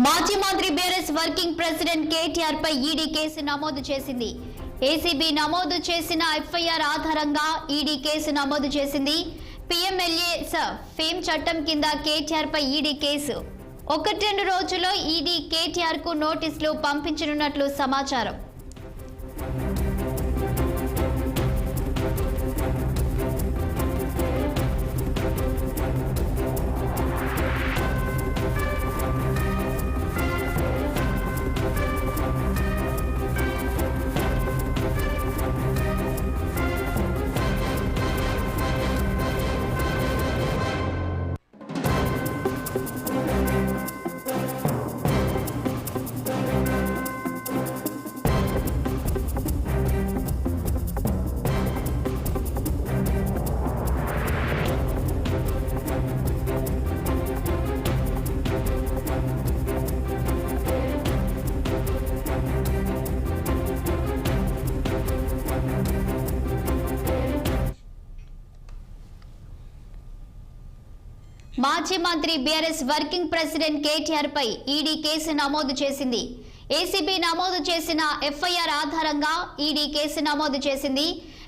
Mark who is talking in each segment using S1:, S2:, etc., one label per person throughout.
S1: మాజీ మంత్రి BRS working president KTR పై ED case నమోదు చేసింది. ఏసీబీ నమోదు చేసిన ఎఫ్ఐఆర్ ఆధారంగా ఈడీ కేసు నమోదు చేసింది. పీఎంఎల్ఏస్ ఫేమ్ చట్టం కింద కేటీఆర్ పై ఈడీ కేసు. 1-2 రోజుల్లో ఈడీ కేటీఆర్ కు నోటీసులు పంపించనున్నట్లు సమాచారం. మాజీ మంత్రి బీఆర్ఎస్ వర్కింగ్ ప్రెసిడెంట్ కేటీఆర్ పై ఈడీ కేసు నమోదు చేసింది. ఏసీబీ నమోదు చేసిన ఎఫ్ఐఆర్ ఆధారంగా ఈడీ కేసు నమోదు చేసింది.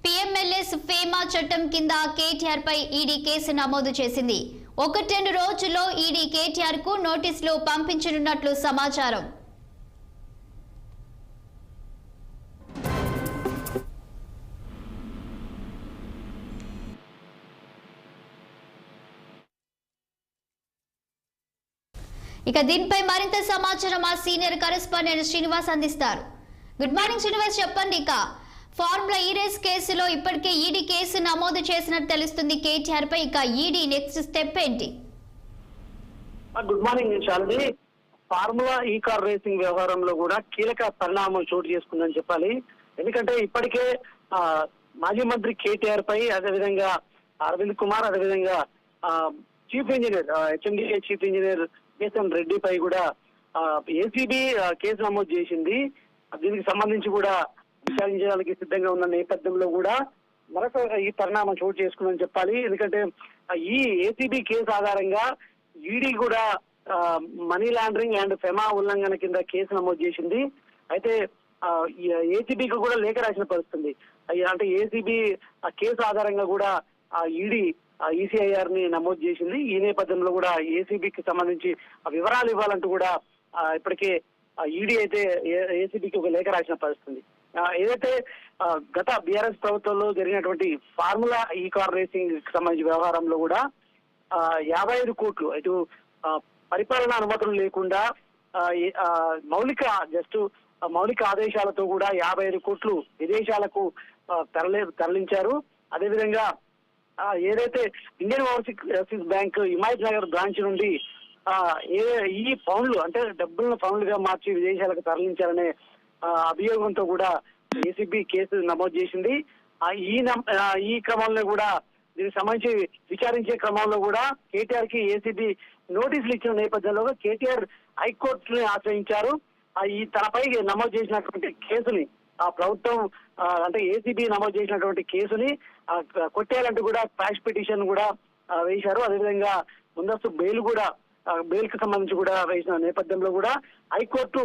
S1: పీఎంఎల్ఏస్ ఫేమా చట్టం కింద కేటీఆర్ పై ఈడీ కేసు నమోదు చేసింది. 1-2 రోజుల్లో ఈడీ కేటీఆర్ కు నోటీసులు పంపించనున్నట్లు సమాచారం. ఇక దీనిపై మరింత సమాచారం మా సీనియర్ కరెస్పాండెంట్ శ్రీనివాస్ అందిస్తారు. గుడ్ మార్నింగ్ శ్రీనివాస్, చెప్పండి. ఇక ఫార్ములా ఈ రేస్ కేసులో ఇప్పటికే ఈడీ కేసు నమోదు చేసినట్టు తెలుస్తుంది కేటీఆర్ పై. ఇక ఈడీ నెక్స్ట్ స్టెప్ ఏంటి?
S2: Good morning Shalini. ఫార్ములా ఈ కార్ రేసింగ్ వ్యవహారంలో కూడా కీలక పరిణామం చోటు చేసుకుందని చెప్పాలి. ఎందుకంటే ఇప్పటికే మాజీ మంత్రి కేటీఆర్ పై, అదేవిధంగా అరవింద్ కుమార్, అదేవిధంగా chief engineer HMDA chief engineer Keshan Reddy పై కూడా ఏసీబీ కేసు నమోదు చేసింది. దీనికి సంబంధించి కూడా విచారించడానికి సిద్ధంగా ఉన్న నేపథ్యంలో కూడా మరొక ఈ పరిణామం చోటు చేసుకుందని చెప్పాలి. ఎందుకంటే ఈ ఏసీబీ కేసు ఆధారంగా ఈడీ కూడా మనీ లాండరింగ్ అండ్ ఫెమా ఉల్లంఘన కింద కేసు నమోదు చేసింది. అయితే ఏసీబీకి కూడా లేఖ రాసిన పరిస్థితుంది. అంటే ఏసీబీ కేసు ఆధారంగా కూడా ఈడీ ఈసీఐఆర్ ని నమోదు చేసింది. ఈ నేపథ్యంలో కూడా ఏసీబీకి సంబంధించి వివరాలు ఇవ్వాలంటూ కూడా ఇప్పటికే ఈడీ అయితే ఏసీబీకి ఒక లేఖ రాసిన పరిస్థితుంది. ఏదైతే గత బీఆర్ఎస్ ప్రభుత్వంలో జరిగినటువంటి ఫార్ములా ఈ కార్ రేసింగ్ సంబంధించిన వ్యవహారంలో కూడా 55 కోట్లు ఇటు పరిపాలనా అనుమతులు లేకుండా మౌలిక ఆదేశాలతో కూడా 55 కోట్లు విదేశాలకు తరలించారు. అదేవిధంగా ఏదైతే Indian overseas bank Himayat Nagar branch నుండి ఈ పౌండ్లు అంటే డబ్బులను పౌండ్లుగా మార్చి విదేశాలకు తరలించారనే అభియోగంతో కూడా ఏసీబీ కేసు నమోదు చేసింది. ఈ క్రమంలో కూడా దీనికి సంబంధించి విచారించే క్రమంలో కూడా కేటీఆర్ కి ఏసీబీ నోటీసులు ఇచ్చిన నేపథ్యంలో కేటీఆర్ హైకోర్టుని ఆశ్రయించారు. ఈ తనపై నమోదు చేసినటువంటి కేసుని ప్రభుత్వం అంటే ఏసీబీ నమోదు చేసినటువంటి కేసుని కొట్టేయాలంటూ కూడా క్వాష్ పిటిషన్ కూడా వేశారు. అదేవిధంగా ముందస్తు బెయిల్ కి సంబంధించి కూడా వేసిన నేపథ్యంలో కూడా హైకోర్టు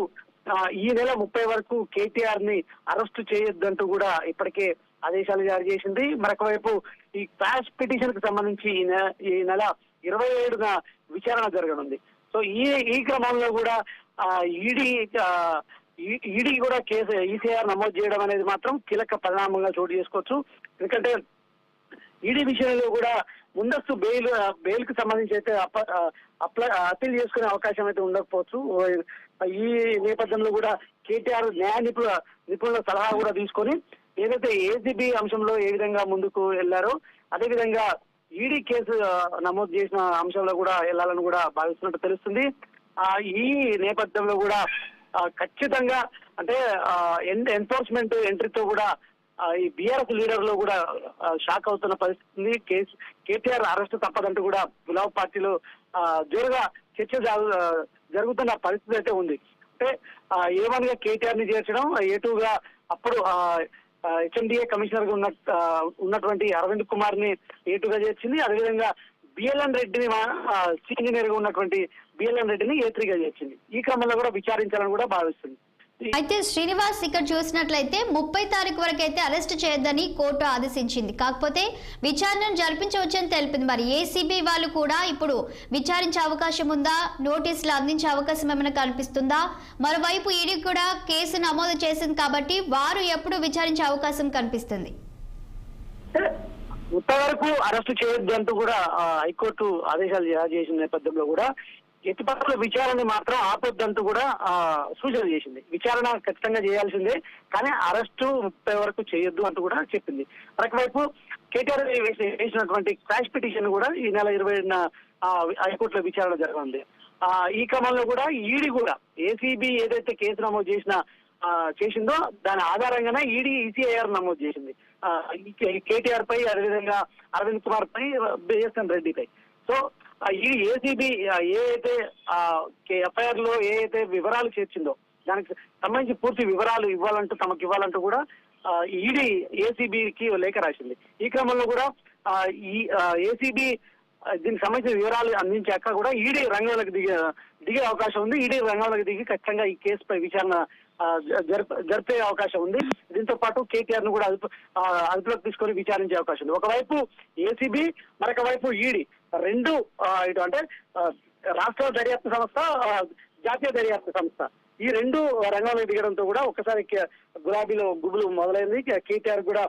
S2: ఈ నెల 30 వరకు కేటీఆర్ ని అరెస్టు చేయొద్దంటూ కూడా ఇప్పటికే ఆదేశాలు జారీ చేసింది. మరొక వైపు ఈ క్వాష్ పిటిషన్ కి సంబంధించి ఈ నెల 27న విచారణ జరగనుంది. సో ఈ క్రమంలో కూడా ఈడీ కూడా కేసు ఈసీఆర్ నమోదు చేయడం అనేది మాత్రం కీలక పరిణామంగా చోటు చేసుకోవచ్చు. ఎందుకంటే ఈడీ విషయంలో కూడా ముందస్తు బెయిల్ కి సంబంధించి అయితే అప్పీల్ చేసుకునే అవకాశం అయితే ఉండకపోవచ్చు. ఈ నేపథ్యంలో కూడా కేటీఆర్ న్యాయ నిపుణుల సలహా కూడా తీసుకొని ఏదైతే ఏసీబీ అంశంలో ఏ విధంగా ముందుకు వెళ్లారో అదేవిధంగా ఈడీ కేసు నమోదు చేసిన అంశంలో కూడా వెళ్లాలని కూడా భావిస్తున్నట్టు తెలుస్తుంది. ఈ నేపథ్యంలో కూడా ఖచ్చితంగా అంటే ఎన్ఫోర్స్మెంట్ ఎంట్రీతో కూడా ఈ బీఆర్ఎస్ లీడర్ లో కూడా షాక్ అవుతున్న పరిస్థితి. కేటీఆర్ అరెస్ట్ తప్పదంటూ కూడా గులాబ్ పార్టీలో జోరుగా చర్చ జరుగుతున్న పరిస్థితి అయితే ఉంది. అంటే A1 గా కేటీఆర్ ని చేర్చడం, A2 గా అప్పుడు హెచ్ఎండిఏ కమిషనర్ గా ఉన్నటువంటి అరవింద్ కుమార్ ని A2 గా చేర్చింది. అదేవిధంగా బిఎల్ఎన్ రెడ్డిని చీఫ్ ఇంజనీర్ గా ఉన్నటువంటి బిఎల్ఎన్ రెడ్డిని A3గా చేర్చింది. ఈ క్రమంలో కూడా విచారించాలని కూడా భావిస్తుంది.
S1: అయితే శ్రీనివాస్ ఇక్కడ చూసినట్లయితే 30 తారీఖు వరకు అయితే అరెస్ట్ చేయొద్దని కోర్టు ఆదేశించింది. కాకపోతే విచారణను జరిపించవచ్చని తెలిపింది. మరి ఏసీబీ వాళ్ళు కూడా ఇప్పుడు విచారించే అవకాశం ఉందా? నోటీసులు అందించే అవకాశం ఏమైనా కనిపిస్తుందా? మరోవైపు ఈడీ కూడా కేసు నమోదు చేసింది కాబట్టి వారు ఎప్పుడు విచారించే అవకాశం కనిపిస్తుంది?
S2: ఇంతవరకు అరెస్టు చేయొద్దు అంటూ కూడా హైకోర్టు ఆదేశాలు జారీ చేసిన నేపథ్యంలో కూడా ఎత్తిపత్రుల విచారణ మాత్రం ఆపొద్దంటూ కూడా సూచన చేసింది. విచారణ ఖచ్చితంగా చేయాల్సిందే, కానీ అరెస్టు 30 వరకు చేయొద్దు అంటూ కూడా చెప్పింది. మరొకవైపు కేటీఆర్ వేసినటువంటి క్వాష్ పిటిషన్ కూడా ఈ నెల 27న హైకోర్టులో విచారణ జరగనుంది. ఈ క్రమంలో కూడా ఈడీ కూడా ఏసీబీ ఏదైతే కేసు నమోదు చేసిందో దాని ఆధారంగానే ఈడీ ఈసీఐఆర్ నమోదు చేసింది కేటీఆర్ పై, అదేవిధంగా అరవింద్ కుమార్ పై, బిఎస్ఎన్ రెడ్డి పై. సో ఈ ఏసీబీ ఏదైతే ఎఫ్ఐఆర్ లో ఏదైతే వివరాలు చేర్చిందో దానికి సంబంధించి పూర్తి వివరాలు తమకు ఇవ్వాలంటూ కూడా ఈడీ ఏసీబీకి లేఖ రాసింది. ఈ క్రమంలో కూడా ఈ ఏసీబీ దీనికి సంబంధించిన వివరాలు అందించాక కూడా ఈడీ రంగంలోకి దిగే అవకాశం ఉంది. ఈడీ రంగంలోకి దిగి ఖచ్చితంగా ఈ కేసుపై విచారణ జరిపే అవకాశం ఉంది. దీంతో పాటు కేటీఆర్ ను కూడా అదుపులోకి తీసుకొని విచారించే అవకాశం ఉంది. ఒకవైపు ఏసీబీ, మరొక వైపు ఈడీ రెండు ఇటు అంటే రాష్ట్ర దర్యాప్తు సంస్థ, జాతీయ దర్యాప్తు సంస్థ ఈ రెండు రంగంలో దిగడంతో కూడా ఒక్కసారి గులాబీలో గుబులు మొదలైంది. కేటీఆర్ కూడా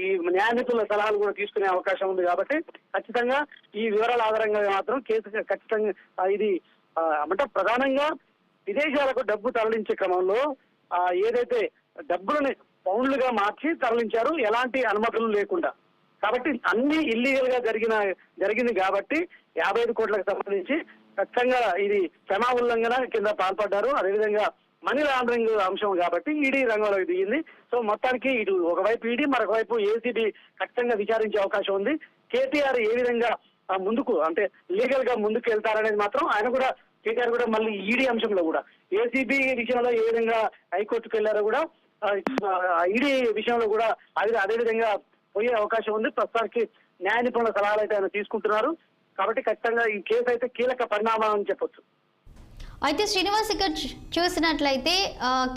S2: ఈ న్యాయ నిపుణుల సలహాలు కూడా తీసుకునే అవకాశం ఉంది. కాబట్టి ఖచ్చితంగా ఈ వివరాల ఆధారంగా మాత్రం కేసు ఖచ్చితంగా ఇది అంటే ప్రధానంగా విదేశాలకు డబ్బు తరలించే క్రమంలో ఏదైతే డబ్బులని పౌండ్లుగా మార్చి తరలించారు ఎలాంటి అనుమతులు లేకుండా. కాబట్టి అన్ని ఇల్లీగల్ గా జరిగింది కాబట్టి 55 కోట్లకు సంబంధించి ఖచ్చితంగా ఇది క్షమా ఉల్లంఘన కింద పాల్పడ్డారు. అదేవిధంగా మనీ లాండరింగ్ అంశం కాబట్టి ఈడీ రంగంలోకి దిగింది. సో మొత్తానికి ఇటు ఒకవైపు ఈడీ, మరొక వైపు ఏసీబీ ఖచ్చితంగా విచారించే అవకాశం ఉంది. కేటీఆర్ ఏ విధంగా ముందుకు అంటే లీగల్ గా ముందుకు వెళ్తారనేది మాత్రం ఆయన కూడా, కేటీఆర్ కూడా మళ్ళీ ఈడీ అంశంలో కూడా ఏసీబీ విషయంలో ఏ విధంగా హైకోర్టుకు వెళ్లారో కూడా ఈడీ విషయంలో కూడా అదే విధంగా పోయే అవకాశం ఉంది. ప్రస్తుతానికి న్యాయ నిపుణుల సలహాలు అయితే ఆయన తీసుకుంటున్నారు. కాబట్టి ఖచ్చితంగా ఈ కేసు అయితే కీలక పరిణామం అని చెప్పొచ్చు.
S1: అయితే శ్రీనివాస్ ఇక్కడ చూసినట్లయితే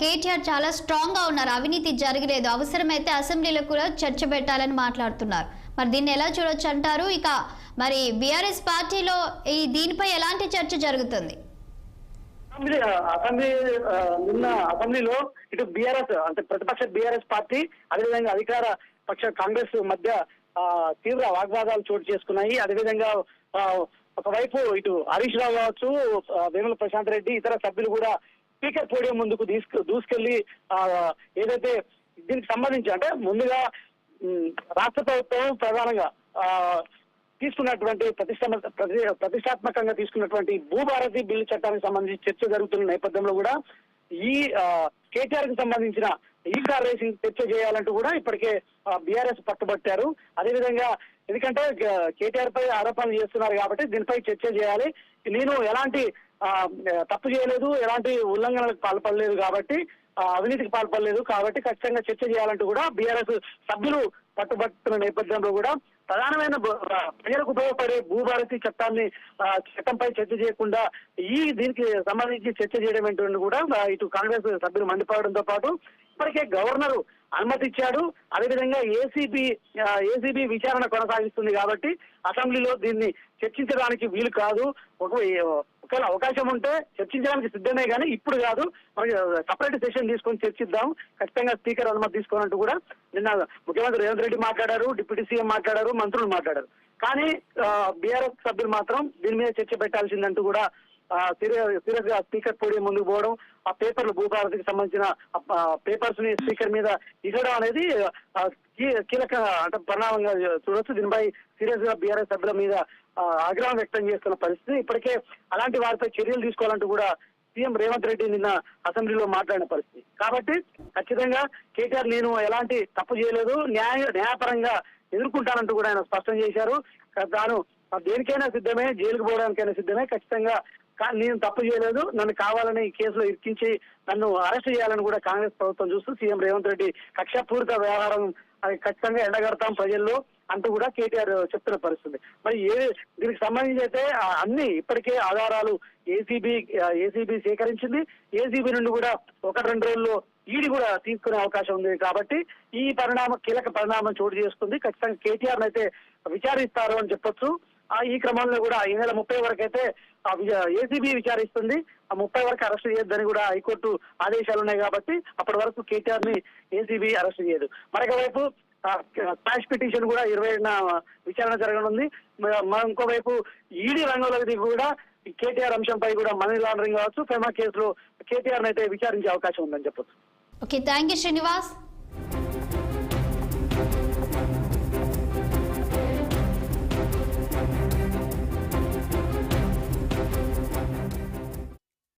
S1: కేటీఆర్ చాలా స్ట్రాంగ్ గా ఉన్నారు. అవినీతి జరగలేదు, అవసరమైతే అసెంబ్లీలో కూడా చర్చ పెట్టాలని మాట్లాడుతున్నారు. మరి దీన్ని ఎలా చూడొచ్చు అంటారు? ఇక మరి బీఆర్ఎస్ పార్టీలో ఈ దీనిపై ఎలాంటి చర్చ జరుగుతుంది?
S2: నిన్న అసెంబ్లీలో ఇటు బీఆర్ఎస్ అంటే ప్రతిపక్ష బీఆర్ఎస్ పార్టీ, అదేవిధంగా అధికార పక్ష కాంగ్రెస్ మధ్య తీవ్ర వాగ్వాదాలు చోటు చేసుకున్నాయి. అదేవిధంగా ఒకవైపు ఇటు హరీష్ రావు కావచ్చు, వేముల ప్రశాంత్ రెడ్డి, ఇతర సభ్యులు కూడా స్పీకర్ పోడియం ముందుకు దూసుకెళ్లి ఏదైతే దీనికి సంబంధించి అంటే ముందుగా రాష్ట్ర ప్రభుత్వం ప్రధానంగా తీసుకున్నటువంటి ప్రతిష్టాత్మకంగా తీసుకున్నటువంటి భూభారతి బిల్లు చట్టానికి సంబంధించి చర్చ జరుగుతున్న నేపథ్యంలో కూడా ఈ కేటీఆర్ కి సంబంధించిన ఈ కార్ రేసింగ్ చర్చ చేయాలంటూ కూడా ఇప్పటికే బీఆర్ఎస్ పట్టుబట్టారు. అదేవిధంగా ఎందుకంటే కేటీఆర్ పై ఆరోపణలు చేస్తున్నారు కాబట్టి దీనిపై చర్చ చేయాలి, నేను ఎలాంటి తప్పు చేయలేదు, ఎలాంటి ఉల్లంఘనలకు పాల్పడలేదు కాబట్టి, అవినీతికి పాల్పడలేదు కాబట్టి ఖచ్చితంగా చర్చ చేయాలంటూ కూడా బీఆర్ఎస్ సభ్యులు పట్టుబట్టుతున్న నేపథ్యంలో కూడా ప్రధానమైన ప్రజలకు ఉపయోగపడే భూభారతి చట్టంపై చర్చ చేయకుండా దీనికి సంబంధించి చర్చ చేయడం ఏంటంటే కూడా ఇటు కాంగ్రెస్ సభ్యులు మండిపోవడంతో పాటు ఇప్పటికే గవర్నర్ అనుమతి ఇచ్చాడు. అదేవిధంగా ఏసీబీ విచారణ కొనసాగిస్తుంది కాబట్టి అసెంబ్లీలో దీన్ని చర్చించడానికి వీలు కాదు. ఒకవేళ అవకాశం ఉంటే చర్చించడానికి సిద్ధమే కానీ ఇప్పుడు కాదు, మనకి సపరేట్ సెషన్ తీసుకొని చర్చిద్దాం, ఖచ్చితంగా స్పీకర్ అనుమతి తీసుకోనంటూ కూడా నిన్న ముఖ్యమంత్రి రేవంత్ రెడ్డి మాట్లాడారు, డిప్యూటీ సీఎం మాట్లాడారు, మంత్రులు మాట్లాడారు. కానీ బీఆర్ఎస్ సభ్యులు మాత్రం దీని మీద చర్చ పెట్టాల్సిందంటూ కూడా సీరియస్ గా స్పీకర్ పోడియం ముందుకు పోవడం, ఆ పేపర్లు భూభారతికి సంబంధించిన పేపర్స్ ని స్పీకర్ మీద ఇవ్వడం అనేది కీలక అంటే పరిణామంగా చూడొచ్చు. దీనిపై సీరియస్ గా బీఆర్ఎస్ సభ్యుల మీద ఆగ్రహం వ్యక్తం చేస్తున్న పరిస్థితి. ఇప్పటికే అలాంటి వారిపై చర్యలు తీసుకోవాలంటూ కూడా సీఎం రేవంత్ రెడ్డి నిన్న అసెంబ్లీలో మాట్లాడిన పరిస్థితి. కాబట్టి ఖచ్చితంగా కేటీఆర్ నేను ఎలాంటి తప్పు చేయలేదు, న్యాయపరంగా ఎదుర్కొంటానంటూ కూడా ఆయన స్పష్టం చేశారు. తాను దేనికైనా సిద్ధమే, జైలుకు పోవడానికైనా సిద్ధమే, ఖచ్చితంగా నేను తప్పు చేయలేదు, నన్ను కావాలని ఈ కేసులో ఇరికించి నన్ను అరెస్ట్ చేయాలని కూడా కాంగ్రెస్ ప్రభుత్వం చూస్తూ సీఎం రేవంత్ రెడ్డి కక్షపూరిత వ్యవహారం అది ఖచ్చితంగా ఎండగడతాం ప్రజల్లో, అంటూ కూడా కేటీఆర్ చెప్తున్న పరిస్థితి. మరి దీనికి సంబంధించి అయితే అన్ని ఇప్పటికే ఆధారాలు ఏసీబీ సేకరించింది. ఏసీబీ నుండి కూడా 1-2 రోజుల్లో ఈడీ కూడా తీసుకునే అవకాశం ఉంది. కాబట్టి ఈ కీలక పరిణామం చోటు చేసుకుంది. ఖచ్చితంగా కేటీఆర్ అయితే విచారిస్తారు అని చెప్పొచ్చు. ఈ క్రమంలో కూడా ఈ నెల 30 వరకు అయితే ఏసీబీ విచారిస్తుంది. 30 వరకు అరెస్ట్ చేయొద్దని కూడా హైకోర్టు ఆదేశాలు ఉన్నాయి. కాబట్టి అప్పటి వరకు కేటీఆర్ ని ఏసీబీ అరెస్ట్ చేయదు. మరొకవైపు క్వాష్ పిటిషన్ కూడా 27న విచారణ జరగనుంది. ఇంకోవైపు ఈడీ రంగంలోకి దిగి కూడా కేటీఆర్ అంశంపై కూడా మనీ లాండరింగ్ కావచ్చు, ఫెమా కేసులో కేటీఆర్ అయితే విచారించే అవకాశం ఉందని చెప్పొచ్చు.
S1: Okay, thank you Srinivas.